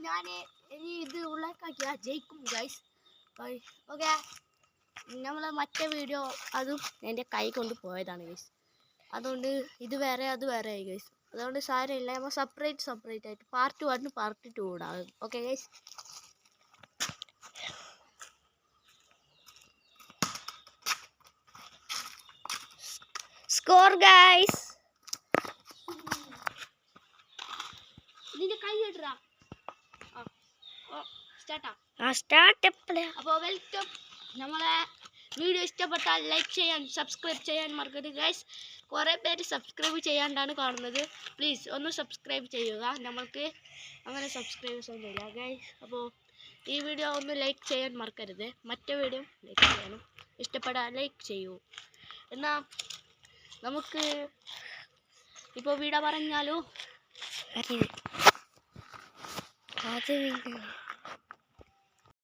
ഞാൻ ഇനി ഇത് ഉള്ളേക്കാക്കിയാൽ ജയിക്കും ഗൈസ്. ഓക്കെ, നമ്മൾ മറ്റേ വീഡിയോ അതും എൻ്റെ കൈ കൊണ്ട് പോയതാണ് ഗൈസ്. അതുകൊണ്ട് ഇത് വേറെ അത് വേറെ ആയി ഗൈസ്. അതുകൊണ്ട് സാരമില്ല, നമ്മൾ സെപ്പറേറ്റ് ആയിട്ട് പാർട്ട് 1 പാർട്ട് 2 ഇടാം. Okay guys. Score guys. നിന്റെ കൈ ഇടറാ. അപ്പോൾ വെൽക്കം. നമ്മളെ വീഡിയോ ഇഷ്ടപ്പെട്ടാൽ ലൈക്ക് ചെയ്യാൻ സബ്സ്ക്രൈബ് ചെയ്യാൻ മറക്കരുത് ഗൈസ്. കുറേ പേര് സബ്സ്ക്രൈബ് ചെയ്യാണ്ടാണ് കാണുന്നത്. പ്ലീസ് ഒന്ന് സബ്സ്ക്രൈബ് ചെയ്യുക. നമ്മൾക്ക് അങ്ങനെ സബ്സ്ക്രൈബേഴ്സ് ഒന്നുമില്ല ഗൈസ്. അപ്പോൾ ഈ വീഡിയോ ഒന്ന് ലൈക്ക് ചെയ്യാൻ മറക്കരുത്. മറ്റേ വീഡിയോ ലൈക്ക് ചെയ്യാനും ഇഷ്ടപ്പെടാൻ ലൈക്ക് ചെയ്യൂ. എന്നാൽ നമുക്ക് ഇപ്പോൾ വീഡിയോ പറഞ്ഞാലോ.